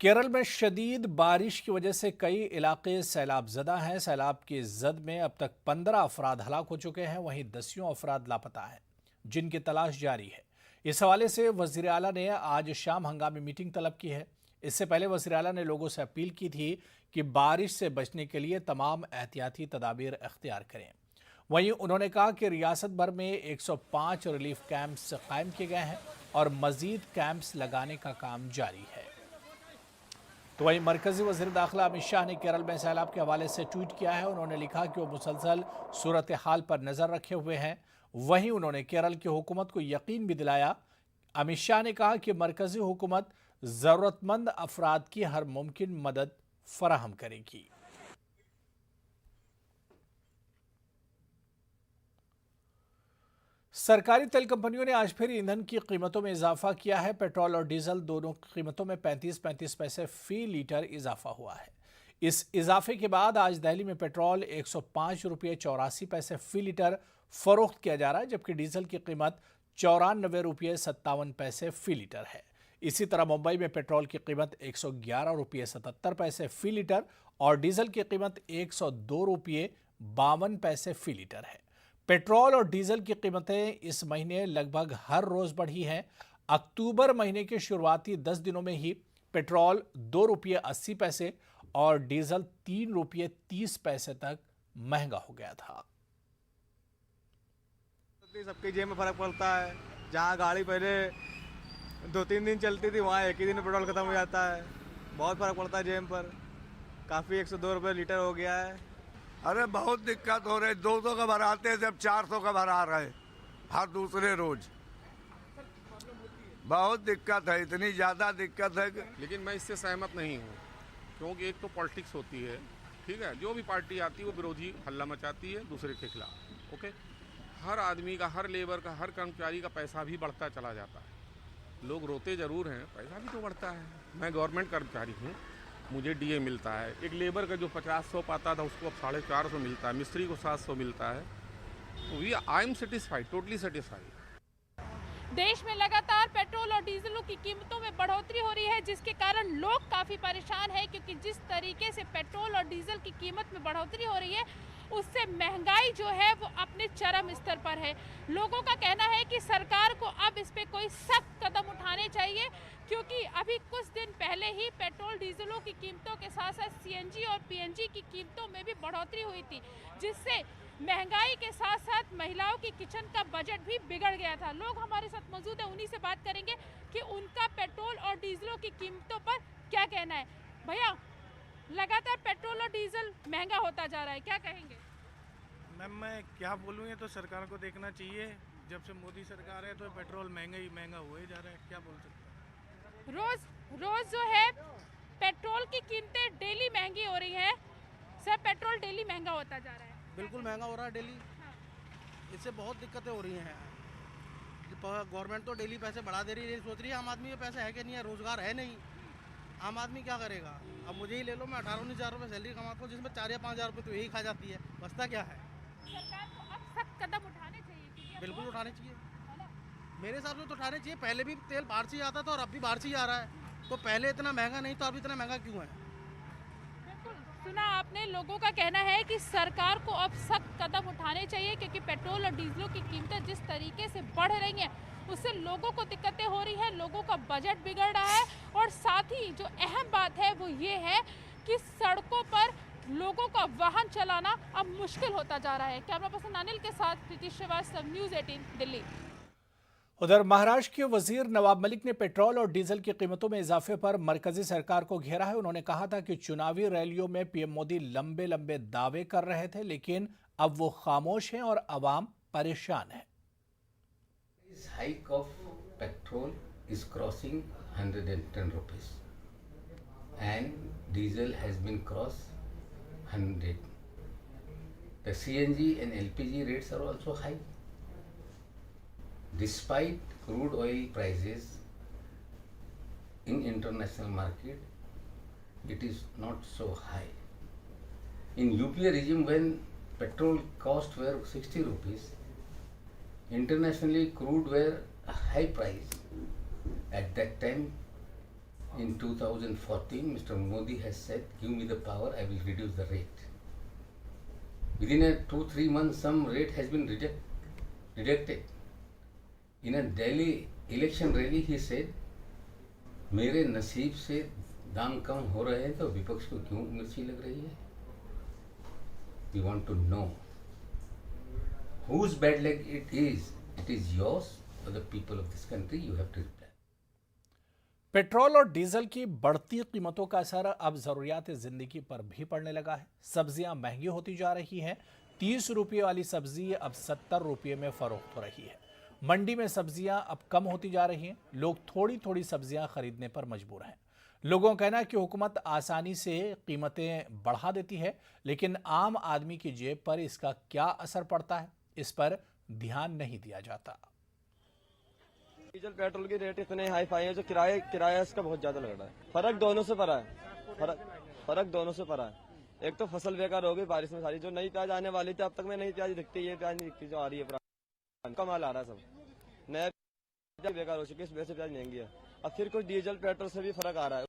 केरल में शदीद बारिश की वजह से कई इलाके सैलाब ज़दा हैं। सैलाब की जद में अब तक 15 अफराद हलाक हो चुके हैं, वहीं दसियों अफराद लापता हैं जिनकी तलाश जारी है। इस हवाले से वज़ीर आला ने आज शाम हंगामी मीटिंग तलब की है। इससे पहले वज़ीर आला ने लोगों से अपील की थी कि बारिश से बचने के लिए तमाम एहतियाती तदाबीर अख्तियार करें। वहीं उन्होंने कहा कि रियासत भर में 105 रिलीफ कैंप्स कायम किए गए हैं और मज़ीद कैंप्स लगाने का काम जारी है। तो वहीं मरकजी वज़ीर दाखिला अमित शाह ने केरल में सैलाब के हवाले से ट्वीट किया है। उन्होंने लिखा कि वो मुसलसल सूरत हाल पर नज़र रखे हुए हैं। वहीं उन्होंने केरल की हुकूमत को यकीन भी दिलाया। अमित शाह ने कहा कि मरकजी हुकूमत ज़रूरतमंद अफराद की हर मुमकिन मदद फराहम करेगी। सरकारी तेल कंपनियों ने आज फिर ईंधन की कीमतों में इजाफा किया है। पेट्रोल और डीजल दोनों कीमतों में 35-35 पैसे फी लीटर इजाफा हुआ है। इस इजाफे के बाद आज दिल्ली में पेट्रोल 105 रुपये 84 पैसे फी लीटर फरोख्त किया जा रहा है, जबकि डीजल की कीमत 94 रुपये 57 पैसे फी लीटर है। इसी तरह मुंबई में पेट्रोल की कीमत 111 रुपये 77 पैसे फी लीटर और डीजल की कीमत 102 रुपये 52 पैसे फी लीटर है। पेट्रोल और डीजल की कीमतें इस महीने लगभग हर रोज बढ़ी हैं। अक्टूबर महीने के शुरुआती 10 दिनों में ही पेट्रोल 2 रुपये 80 पैसे और डीजल 3 रुपये 30 पैसे तक महंगा हो गया था। सबकी जेब में फर्क पड़ता है। जहाँ गाड़ी पहले 2-3 दिन चलती थी, वहाँ एक ही दिन में पेट्रोल खत्म हो जाता है। बहुत फर्क पड़ता है जेब पर। काफ़ी 102 रुपये लीटर हो गया है। अरे बहुत दिक्कत हो रही, 200 का भराते थे, अब 400 का भरा रहे हर दूसरे रोज। बहुत दिक्कत है, इतनी ज़्यादा दिक्कत है लेकिन मैं इससे सहमत नहीं हूँ, क्योंकि एक तो पॉलिटिक्स होती है, ठीक है। जो भी पार्टी आती है वो विरोधी हल्ला मचाती है दूसरे के खिलाफ। ओके, हर आदमी का, हर लेबर का, हर कर्मचारी का पैसा भी बढ़ता चला जाता है। लोग रोते ज़रूर हैं, पैसा भी तो बढ़ता है। मैं गवर्नमेंट कर्मचारी हूँ, मुझे डीए मिलता है। एक लेबर का जो 50-100 पाता था उसको अब 450 मिलता है, मिस्त्री को 700 मिलता है। तो I am satisfied, totally satisfied. देश में लगातार पेट्रोल और डीजलों की कीमतों में बढ़ोतरी हो रही है, जिसके कारण लोग काफ़ी परेशान हैं, क्योंकि जिस तरीके से पेट्रोल और डीजल की कीमत में बढ़ोतरी हो रही है उससे महंगाई जो है वो अपने चरम स्तर पर है। लोगों का कहना है कि सरकार को अब इस पे कोई सख्त कदम उठाने चाहिए, क्योंकि अभी कुछ दिन पहले ही पेट्रोल डीजलों की कीमतों के साथ साथ सीएनजी और पीएनजी की कीमतों में भी बढ़ोतरी हुई थी, जिससे महंगाई के साथ साथ महिलाओं की किचन का बजट भी बिगड़ गया था। लोग हमारे साथ मौजूद हैं, उन्हीं से बात करेंगे कि उनका पेट्रोल और डीजलों की कीमतों पर क्या कहना है। भैया, लगातार पेट्रोल और डीजल महंगा होता जा रहा है, क्या कहेंगे? मैम, मैं क्या बोलूँ, ये तो सरकार को देखना चाहिए। जब से मोदी सरकार है तो पेट्रोल महंगा ही महंगा हुए जा रहा है, क्या बोल सकते हैं। रोज जो है पेट्रोल की कीमतें डेली महंगी हो रही है। सर, पेट्रोल डेली महंगा होता जा रहा है। बिल्कुल महंगा हो रहा है डेली। इससे बहुत दिक्कतें हो रही हैं। गवर्नमेंट तो डेली पैसे बढ़ा दे रही है, सोच रही है आम आदमी के पैसे है कि नहीं है, रोजगार है नहीं, आम आदमी क्या करेगा। अब मुझे ही ले लो, मैं 18-19 हज़ार रुपये सैलरी कमाता हूँ, जिसमें 4 या 5 हज़ार रुपये तो यही खा जाती है, बचता क्या है। सरकार को अब सख्त कदम उठाने चाहिए। बिल्कुल उठाने चाहिए, मेरे हिसाब से तो उठाने चाहिए। पहले भी तेल बाहर से ही आता था और अब भी बाहर से ही आ रहा है, तो पहले इतना महंगा नहीं तो अब इतना महंगा क्यों है। बिल्कुल सुना आपने, लोगों का कहना है कि सरकार को अब सख्त कदम उठाने चाहिए, क्योंकि पेट्रोल और डीजलों की कीमतें जिस तरीके से बढ़ रही हैं उससे लोगों को दिक्कतें हो रही है, लोगों का बजट बिगड़ रहा है। और साथ ही जो अहम बात है वो ये है कि सड़कों पर लोगों का वाहन चलाना अब मुश्किल होता जा रहा है। कैमरा पर्सन अनिल के साथ प्रीति श्रीवास्तव, न्यूज़ 18 दिल्ली। उधर महाराष्ट्र के वजीर नवाब मलिक ने पेट्रोल और डीजल की कीमतों में इजाफे पर मरकजी सरकार को घेरा है। उन्होंने कहा था कि चुनावी रैलियों में पीएम मोदी लंबे लंबे दावे कर रहे थे, लेकिन अब वो खामोश हैं और अवाम परेशान है। Hike of petrol is crossing 110 rupees and diesel has been crossed 100. The CNG and LPG rates are also high. Despite crude oil prices in international market, it is not so high. In UPA regime, when petrol cost were 60 rupees, internationally crude were a high price. At that time In 2014, Mr. Modi has said, give me the power, I will reduce the rate. Within 2-3 months, some rate has been rejected. In a Delhi election rally, he said, मेरे नसीब से दाम कम हो रहे हैं तो विपक्ष को क्यों मिर्ची लग रही है? We want to know whose bad luck it is. It is yours or the people of this country. You have to reply. Petrol और डीजल की बढ़ती कीमतों का असर अब जरूरियात जिंदगी पर भी पड़ने लगा है। सब्जियां महंगी होती जा रही हैं। 30 रुपये वाली सब्जी अब 70 रुपये में फरोख्त हो रही है। मंडी में सब्जियां अब कम होती जा रही हैं। लोग थोड़ी थोड़ी सब्जियां खरीदने पर मजबूर हैं। लोगों का कहना है कि हुकूमत आसानी से कीमतें बढ़ा देती है, लेकिन आम आदमी की जेब पर इसका क्या असर पड़ता है, इस पर ध्यान नहीं दिया जाता। डीजल पेट्रोल की रेट इतने हाई फाई है, जो किराया इसका बहुत ज्यादा लग रहा है। फर्क दोनों से पड़ा है, फर्क दोनों से पड़ा है। एक तो फसल बेकार हो गई बारिश में सारी, जो नई प्याज आने वाली थी अब तक में नई प्याज दिखती है, ये प्याज नहीं दिखती जो आ रही है। कमाल आ रहा है, सब नया प्याज बेकार हो चुकी है, इस वजह से प्याज महंगी है। अब फिर कुछ डीजल पेट्रोल से भी फर्क आ रहा है,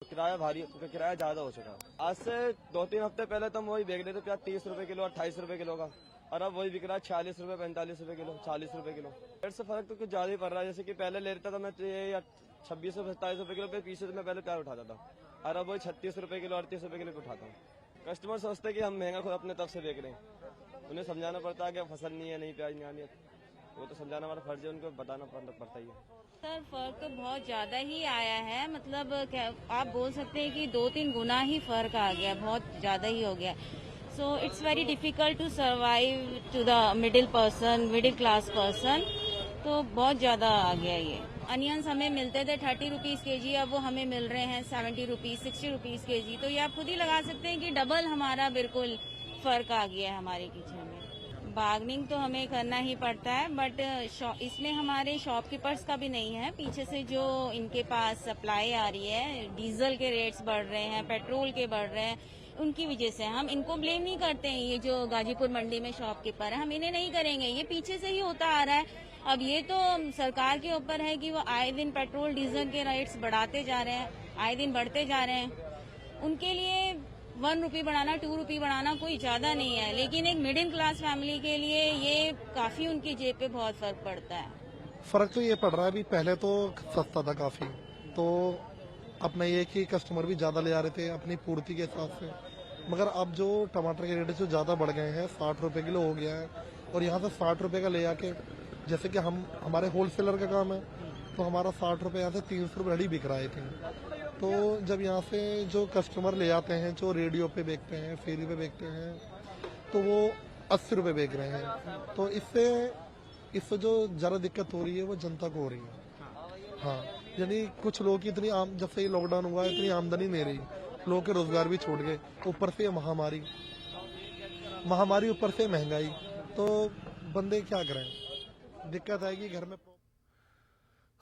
किराया भारी, किराया ज्यादा हो चुका है। आज से 2-3 हफ्ते पहले तो हम वही बेच रहे थे प्याज 30 रुपए किलो, 28 रुपए किलो का, और अब वही बिक रहा है 46 रुपए, 45 रुपए किलो, 40 रुपए किलो। रेट से फर्क तो कुछ ज्यादा ही पड़ रहा है। जैसे कि पहले ले लेता था मैं 26 से 27 रुपए किलो पे पीछे से मैं पहले प्याज उठाता था, और अब वही 36 रुपए किलो, 38 रुपए किलो पे उठाता हूँ। कस्टमर सोचते हैं कि हम महंगा खुद अपने तरफ से बेच रहे हैं। उन्हें समझाना पड़ता है कि फसल नहीं है, नहीं प्याज नहीं आनी है, वो तो समझाना हमारा फर्ज है, उनको बताना पड़ता ही है। सर फर्क तो बहुत ज्यादा ही आया है, मतलब आप बोल सकते हैं कि 2-3 गुना ही फर्क आ गया, बहुत ज्यादा ही हो गया। So it's very difficult to survive to the middle class person, तो बहुत ज्यादा आ गया ये। अनियंस हमें मिलते थे 30 रुपीज केजी, अब वो हमें मिल रहे हैं 70 रुपीज, 60 रुपीज केजी। तो ये आप खुद ही लगा सकते हैं कि डबल हमारा बिल्कुल फर्क आ गया है हमारे किचन में। बार्गेनिंग तो हमें करना ही पड़ता है, बट इसमें हमारे शॉपकीपर्स का भी नहीं है। पीछे से जो इनके पास सप्लाई आ रही है, डीजल के रेट्स बढ़ रहे हैं, पेट्रोल के बढ़ रहे हैं, उनकी वजह से। हम इनको ब्लेम नहीं करते हैं, ये जो गाजीपुर मंडी में शॉपकीपर है, हम इन्हें नहीं करेंगे, ये पीछे से ही होता आ रहा है। अब ये तो सरकार के ऊपर है कि वो आए दिन पेट्रोल डीजल के रेट्स बढ़ाते जा रहे हैं, आए दिन बढ़ते जा रहे हैं। उनके लिए 1 रुपये बढ़ाना, 2 रुपये बढ़ाना कोई ज्यादा नहीं है, लेकिन एक मिडिल क्लास फैमिली के लिए ये काफी उनकी जेब पे बहुत फर्क पड़ता है। फर्क तो ये पड़ रहा है, अभी पहले तो सस्ता था काफी, तो अपना ये कि कस्टमर भी ज्यादा ले आ रहे थे अपनी पूर्ति के हिसाब से, मगर अब जो टमाटर के रेट जो ज्यादा बढ़ गए हैं, 60 रुपए किलो हो गया है, और यहाँ से 60 रुपए का ले आके, जैसे कि हमारे होलसेलर का काम है, तो हमारा 60 रुपए यहाँ से 300 रुपए रेडी बिक रहा है। तो जब यहाँ से जो कस्टमर ले आते हैं, जो रेडियो पे बेचते हैं, फेरी पे बेचते हैं, तो वो 80 रुपए बेच रहे हैं। तो इससे जो ज्यादा दिक्कत हो रही है वो जनता को हो रही है। हाँ, यानी कुछ लोगों की इतनी जब से ये लॉकडाउन हुआ है, इतनी आमदनी नहीं रही, लोगों के रोजगार भी छूट गए, ऊपर से महामारी ऊपर से महंगाई, तो बंदे क्या करें, दिक्कत आएगी घर में।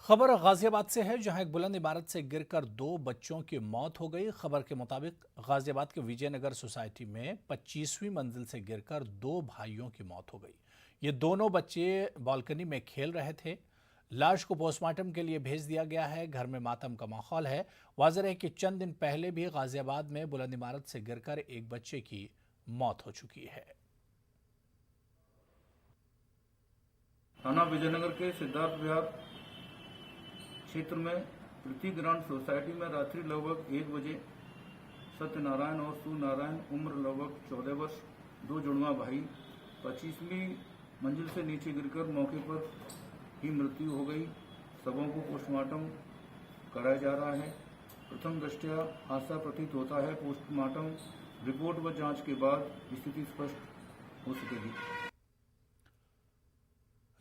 खबर गाजियाबाद से है, जहां एक बुलंद इमारत से गिरकर 2 बच्चों की मौत हो गई। खबर के मुताबिक गाजियाबाद के विजयनगर सोसाइटी में 25वीं मंजिल से गिरकर 2 भाइयों की मौत हो गई। ये दोनों बच्चे बालकनी में खेल रहे थे। लाश को पोस्टमार्टम के लिए भेज दिया गया है। घर में मातम का माहौल है। वाज़ेह है कि चंद दिन पहले भी गाजियाबाद में बुलंद इमारत से गिरकर एक बच्चे की मौत हो चुकी है। थाना विजयनगर के सिद्धार्थ विहार क्षेत्र में प्रीति ग्रांड सोसाइटी में रात्रि लगभग 1 बजे सत्यनारायण और सुनारायण उम्र लगभग 14 वर्ष 2 जुड़वा भाई 25वीं मंजिल से नीचे गिरकर मौके पर ही मृत्यु हो गई। सबों को पोस्टमार्टम कराया जा रहा है। प्रथम दृष्टया आशा प्रतीत होता है पोस्टमार्टम रिपोर्ट व जांच के बाद स्थिति स्पष्ट हो सकेगी।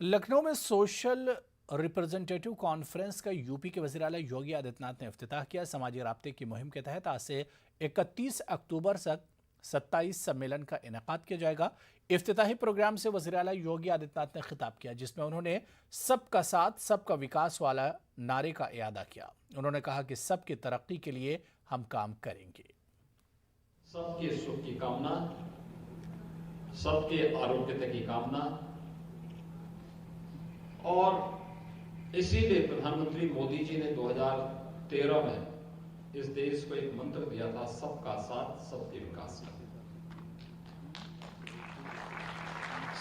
लखनऊ में सोशल रिप्रेजेंटेटिव कॉन्फ्रेंस का यूपी के वज़ीर आला योगी आदित्यनाथ ने इफ्तिताह किया। समाजी राब्ते की मुहिम के तहत आज से 31 अक्टूबर तक 27 सम्मेलन का इनेकाद किया जाएगा। इफ्तिताही प्रोग्राम से वज़ीर आला योगी आदित्यनाथ ने खिताब किया, जिसमें उन्होंने सबका साथ सबका विकास वाला नारे का इयादा किया। उन्होंने कहा कि सबकी तरक्की के लिए हम काम करेंगे। सबके सुख की कामना, सबके आरोग्यता की कामना, और इसीलिए प्रधानमंत्री मोदी जी ने 2013 में इस देश को एक मंत्र दिया था, सबका साथ सबके विकास का।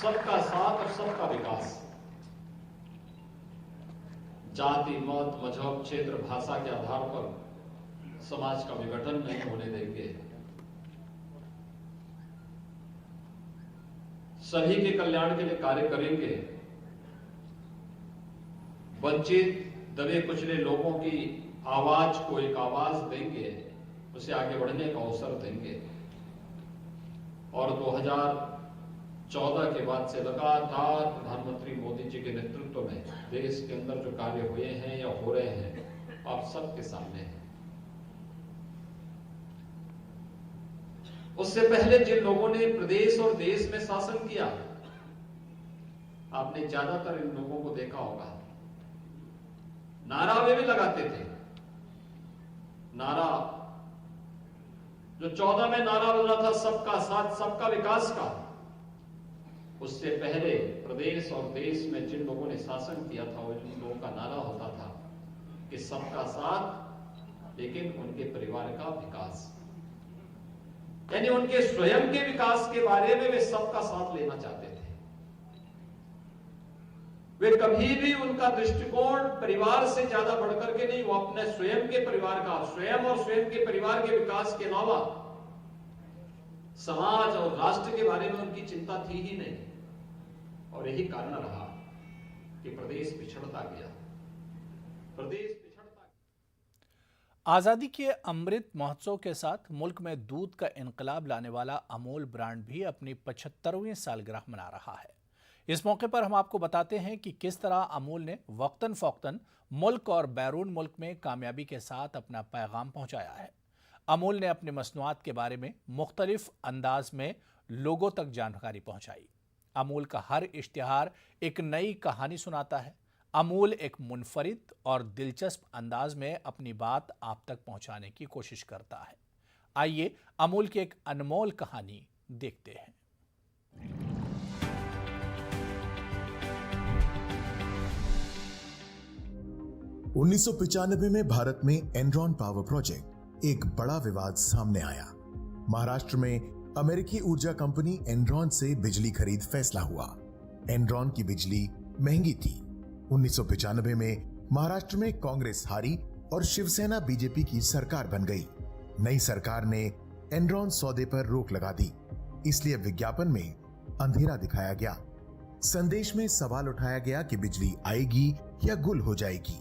सबका साथ और सबका विकास। जाति, मत, मजहब, क्षेत्र, भाषा के आधार पर समाज का विघटन नहीं होने देंगे। सभी के कल्याण के लिए कार्य करेंगे। वंचित, दबे कुचले लोगों की आवाज को एक आवाज देंगे, उसे आगे बढ़ने का अवसर देंगे। और 2014 के बाद से लगातार प्रधानमंत्री मोदी जी के नेतृत्व में देश के अंदर जो कार्य हुए हैं या हो रहे हैं, आप सबके सामने हैं। उससे पहले जिन लोगों ने प्रदेश और देश में शासन किया, आपने ज्यादातर इन लोगों को देखा होगा, नारा वे भी लगाते थे। नारा जो 14 में नारा बन रहा था, सबका साथ सबका विकास का, उससे पहले प्रदेश और देश में जिन लोगों ने शासन किया था, उन लोगों का नारा होता था कि सबका साथ, लेकिन उनके परिवार का विकास, यानी उनके स्वयं के विकास के बारे में वे सबका साथ लेना चाहते थे। वे कभी भी उनका दृष्टिकोण परिवार से ज्यादा बढ़कर के नहीं, वो अपने स्वयं के परिवार का, स्वयं और स्वयं के परिवार के विकास के अलावा समाज और राष्ट्र के बारे में उनकी चिंता थी ही नहीं। और यही कारण रहा कि प्रदेश पिछड़ता गया। प्रदेश आज़ादी के अमृत महोत्सव के साथ मुल्क में दूध का इनकलाब लाने वाला अमूल ब्रांड भी अपनी 75वीं सालगिरह मना रहा है। इस मौके पर हम आपको बताते हैं कि किस तरह अमूल ने वक्तन फ़ौक्तन मुल्क और बैरून मुल्क में कामयाबी के साथ अपना पैगाम पहुंचाया है। अमूल ने अपनी मसनूआत के बारे में मुख्तलिफ अंदाज में लोगों तक जानकारी पहुंचाई। अमूल का हर इश्तिहार एक नई कहानी सुनाता है। अमूल एक मुनफरिद और दिलचस्प अंदाज में अपनी बात आप तक पहुंचाने की कोशिश करता है। आइए अमूल की एक अनमोल कहानी देखते हैं। 1995 में भारत में एनरॉन पावर प्रोजेक्ट एक बड़ा विवाद सामने आया। महाराष्ट्र में अमेरिकी ऊर्जा कंपनी एनरॉन से बिजली खरीद फैसला हुआ। एनरॉन की बिजली महंगी थी। 1995 में महाराष्ट्र में कांग्रेस हारी और शिवसेना बीजेपी की सरकार बन गई। नई सरकार ने एनरॉन सौदे पर रोक लगा दी, इसलिए विज्ञापन में अंधेरा दिखाया गया। संदेश में सवाल उठाया गया कि बिजली आएगी या गुल हो जाएगी।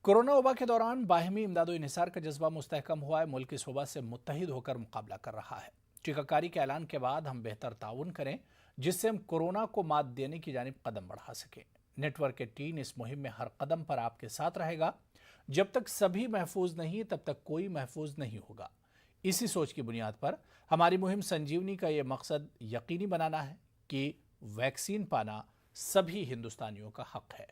कोरोना वबा के दौरान बाहिमी इमदादो इन्हिसार का जज्बा मुस्तहकम हुआ है। मुल्क इस वबा से मुत्तहिद होकर मुकाबला कर रहा है। टीकाकारी के ऐलान के बाद हम बेहतर ताउन करें, जिससे हम कोरोना को मात देने की जानिब कदम बढ़ा सकें। नेटवर्क के टीम इस मुहिम में हर कदम पर आपके साथ रहेगा। जब तक सभी महफूज नहीं, तब तक कोई महफूज नहीं होगा। इसी सोच की बुनियाद पर हमारी मुहिम संजीवनी का ये मकसद यकीनी बनाना है कि वैक्सीन पाना सभी हिंदुस्तानियों का हक है।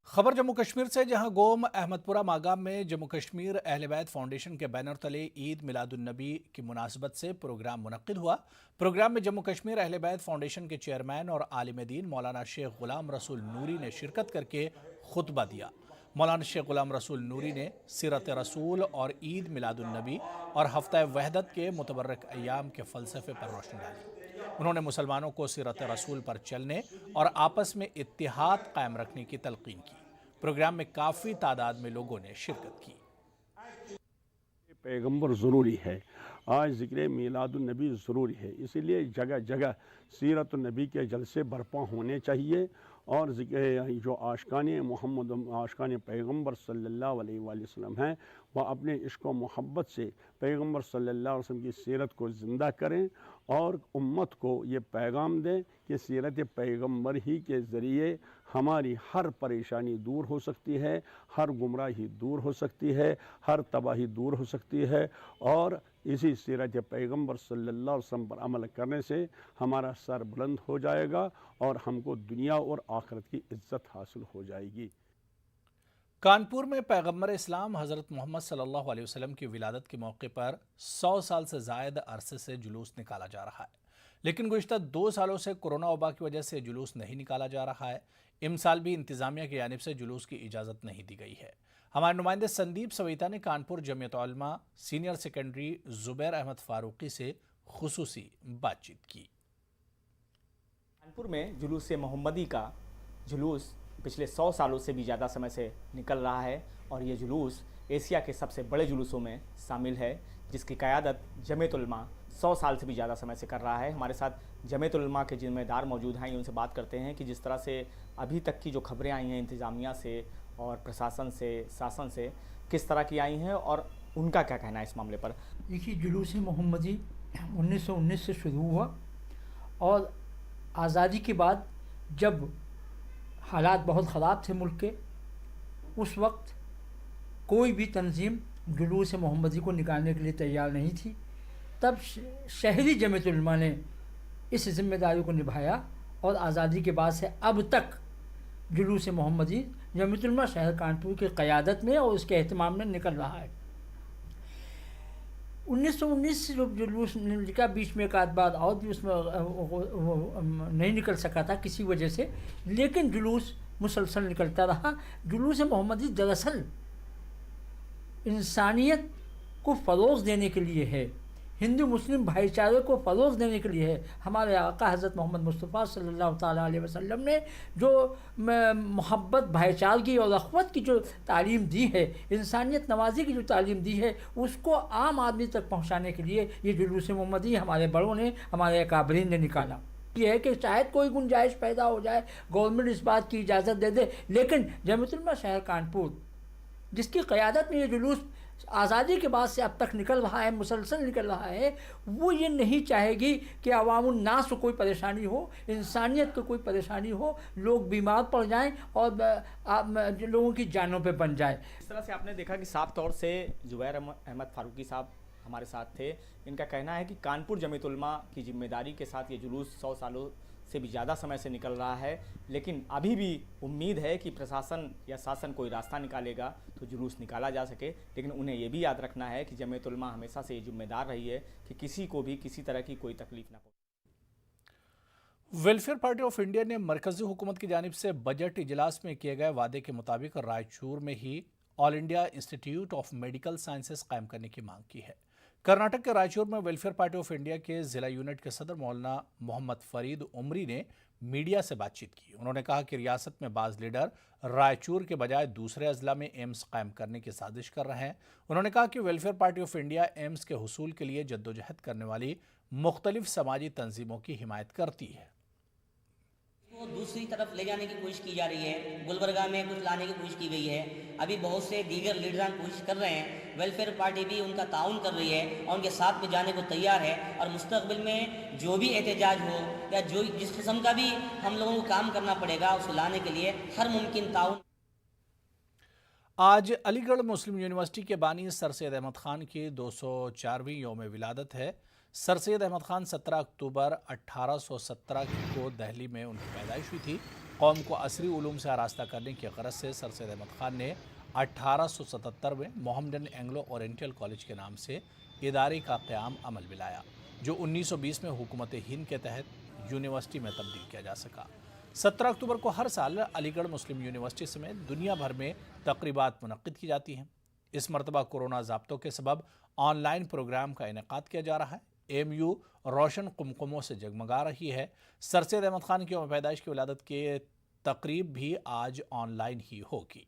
खबर जम्मू कश्मीर से, जहां गोम अहमदपुरा मागाम में जम्मू कश्मीर अहले बैत फाउंडेशन के बैनर तले ईद मिलादुन्नबी की मुनासबत से प्रोग्राम मुनक्किद हुआ। प्रोग्राम में जम्मू कश्मीर अहले बैत फाउंडेशन के चेयरमैन और आलिम दीन मौलाना शेख गुलाम रसूल नूरी ने शिरकत करके खुतबा दिया। मौलाना शेख गुलाम रसूल नूरी ने सीरत रसूल और ईद मिलादुन्नबी और हफ्ता वहदत के मुतबर्रक अय्याम के फ़लसफ़े पर रोशनी डाली। उन्होंने मुसलमानों को सीरत रसूल पर चलने और आपस में इत्तिहाद कायम रखने की तलकीन की। प्रोग्राम में काफ़ी तादाद में लोगों ने शिरकत की। पैगंबर ज़रूरी है, आज ज़िक्र मिलादुन्नबी ज़रूरी है, इसीलिए जगह जगह सीरत नबी के जलसे बर्पा होने चाहिए। और जो आशिकान मोहम्मद, आशिकान पैगंबर सल्लल्लाहु अलैहि वसल्लम हैं, वह अपने इश्क व मोहब्बत से पैगंबर सल्लल्लाहु अलैहि वसल्लम की सीरत को ज़िंदा करें और उम्मत को ये पैगाम दें कि सीरत पैगंबर ही के ज़रिए हमारी हर परेशानी दूर हो सकती है, हर गुमराही दूर हो सकती है, हर तबाही दूर हो सकती है। और इसी सीरत पैगंबर सल्लल्लाहु अलैहि वसल्लम पर अमल करने से हमारा सर बुलंद हो जाएगा और हमको दुनिया और आखिरत की इज्जत हासिल हो जाएगी। कानपुर में पैगंबर इस्लाम हज़रत मोहम्मद सल्लल्लाहु अलैहि वसल्लम की विलादत के मौके पर 100 साल से ज़ायद अरसे से जुलूस निकाला जा रहा है, लेकिन गुज़िश्ता 2 सालों से कोरोना वबा की वजह से जुलूस नहीं निकाला जा रहा है। इमसाल भी इंतज़ामिया की जानिब से जुलूस की इजाज़त नहीं दी गई है। हमारे नुमाइंदे संदीप सविता ने कानपुर जमीयत उलमा सीनियर सेकेंडरी ज़ुबैर अहमद फारूकी से खुसूसी बातचीत की। कानपुर में जुलूस मोहम्मदी का जुलूस पिछले 100 सालों से भी ज़्यादा समय से निकल रहा है और ये जुलूस एशिया के सबसे बड़े जुलूसों में शामिल है, जिसकी क़यादत जमीयत उलमा 100 साल से भी ज़्यादा समय से कर रहा है। हमारे साथ जमीयत उलमा के जिम्मेदार मौजूद हैं, उनसे बात करते हैं कि जिस तरह से अभी तक की जो खबरें आई हैं इंतज़ामिया से और प्रशासन से, शासन से, किस तरह की आई हैं और उनका क्या कहना है इस मामले पर। देखिए, जुलूस मोहम्मदी 1919 से शुरू हुआ और आज़ादी के बाद जब हालात बहुत ख़राब थे मुल्क के, उस वक्त कोई भी तंजीम जुलूस मोहम्मदी को निकालने के लिए तैयार नहीं थी। तब शहरी जमीयत उलमा ने इस जिम्मेदारी को निभाया और आज़ादी के बाद से अब तक जुलूस मोहम्मदी जमीयत उलमा शहर कानपुर की क़यादत में और उसके एहतमाम में निकल रहा है। 1919 से जो जुलूस निकला, बीच में एक आध बार और भी उसमें नहीं निकल सका था किसी वजह से, लेकिन जुलूस मुसलसल निकलता रहा। जुलूस मोहम्मदी दरअसल इंसानियत को फ़रोग़ देने के लिए है, हिंदू मुस्लिम भाईचारे को फ़रोग़ देने के लिए है। हमारे आका हज़रत मोहम्मद मुस्तफ़ा सल्लल्लाहु ताला अलैहि वसल्लम ने जो मोहब्बत, भाईचारगी और अख़वत की जो तालीम दी है, इंसानियत नवाजी की जो तालीम दी है, उसको आम आदमी तक पहुँचाने के लिए ये जुलूस मोहम्मदी हमारे बड़ों ने, हमारे अकाबरीन ने निकाला। ये है कि शायद कोई गुंजाइश पैदा हो जाए, गवर्नमेंट इस बात की इजाज़त दे दे, लेकिन जमीयत उलमा शहर कानपुर जिसकी क़यादत में ये जुलूस आज़ादी के बाद से अब तक निकल रहा है, मुसलसल निकल रहा है, वो ये नहीं चाहेगी कि अवामुन नास को कोई परेशानी हो, इंसानियत को कोई परेशानी हो, लोग बीमार पड़ जाएं और लोगों की जानों पे बन जाए। इस तरह से आपने देखा कि साफ तौर से ज़ुबैर अहमद फारूकी साहब हमारे साथ थे। इनका कहना है कि कानपुर जमीयत उलमा की जिम्मेदारी के साथ ये जुलूस 100 सालों से भी ज़्यादा समय से निकल रहा है, लेकिन अभी भी उम्मीद है कि प्रशासन या शासन कोई रास्ता निकालेगा तो जुलूस निकाला जा सके। लेकिन उन्हें ये भी याद रखना है कि जमीयत उलमा हमेशा से ये जिम्मेदार रही है कि किसी को भी किसी तरह की कोई तकलीफ ना पहुंचे। वेलफेयर पार्टी ऑफ इंडिया ने मरकजी हुकूमत की जानिब से बजट इजलास में किए गए वादे के मुताबिक रायचूर में ही all India institute of medical sciences कायम करने की मांग की है। कर्नाटक के रायचूर में वेलफेयर पार्टी ऑफ इंडिया के जिला यूनिट के सदर मौलाना मोहम्मद फरीद उमरी ने मीडिया से बातचीत की। उन्होंने कहा कि रियासत में बाज़ लीडर रायचूर के बजाय दूसरे अजला में एम्स कायम करने की साजिश कर रहे हैं। उन्होंने कहा कि welfare party of India AIIMS के हुसूल के लिए जद्दोजहद करने वाली मुख्तलिफ समाजी तंजीमों की हिमायत करती है। वो दूसरी तरफ ले जाने की कोशिश की जा रही है, गुलबर्गा में कुछ लाने की कोशिश की गई है, अभी बहुत से दीगर लीडरान कोशिश कर रहे हैं। वेलफेयर पार्टी भी उनका ताउन कर रही है और उनके साथ में जाने को तैयार है और मुस्तकबिल में जो भी एहतजाज हो या जो जिस किस्म का भी हम लोगों को काम करना पड़ेगा उसको लाने के लिए हर मुमकिन ताउन। आज अलीगढ़ मुस्लिम यूनिवर्सिटी के बानी सर सैयद अहमद खान की 204वीं यौम विलादत है। सर सैयद अहमद खान 17 अक्टूबर 1817 को दिल्ली में उनकी पैदाइश हुई थी। कौम को असरी उलूम से आरास्ता करने की गरज से सर सैयद अहमद खान ने 1877 में मोहम्मदन एंग्लो ओरिएंटल कॉलेज के नाम से इदारे का क़याम अमल में लाया, जो 1920 में हुकूमत हिंद के तहत यूनिवर्सिटी में तब्दील किया जा सका। 17 अक्टूबर को हर साल अलीगढ़ मुस्लिम यूनिवर्सिटी समेत दुनिया भर में तकरीबात मुनक्किद की जाती हैं। इस मरतबा कोरोना ज़ाब्तों के सबब ऑनलाइन प्रोग्राम का इनेकाद किया जा रहा है। एमयू रोशन कुमकुमों से जगमगा रही है। सर सैयद अहमद खान की यौम पैदाइश की विलादत के तकरीब भी आज ऑनलाइन ही होगी।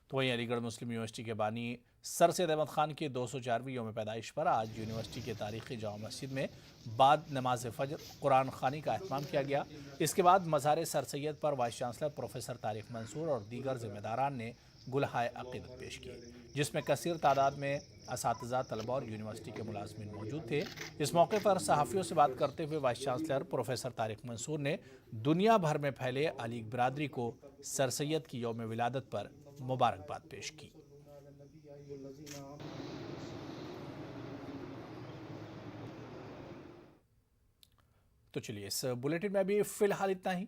तो वहीं अलीगढ़ मुस्लिम यूनिवर्सिटी के बानी सर सैयद अहमद खान की 204वीं यौम पैदाइश पर आज यूनिवर्सिटी के तारीखी जामा मस्जिद में बाद नमाज फजर कुरान खानी का एहतमाम किया गया। इसके बाद मज़ार सर सैयद पर vice chancellor professor Tariq Mansoor और दीगर जिम्मेदारान ने गुलहाए अक़ीदत पेश की, जिसमें कसीर तादाद में असातिज़ा, तलबा और यूनिवर्सिटी के मुलाज़मीन मौजूद थे। इस मौके पर सहाफ़ियों से बात करते हुए vice chancellor professor Tariq Mansoor ने दुनिया भर में फैले अलीग बरादरी को सर सैयद की यौम विलादत पर मुबारकबाद पेश की। तो चलिए, इस बुलेटिन में अभी फ़िलहाल इतना ही।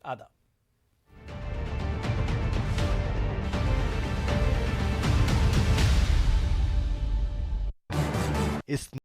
आदाब। इस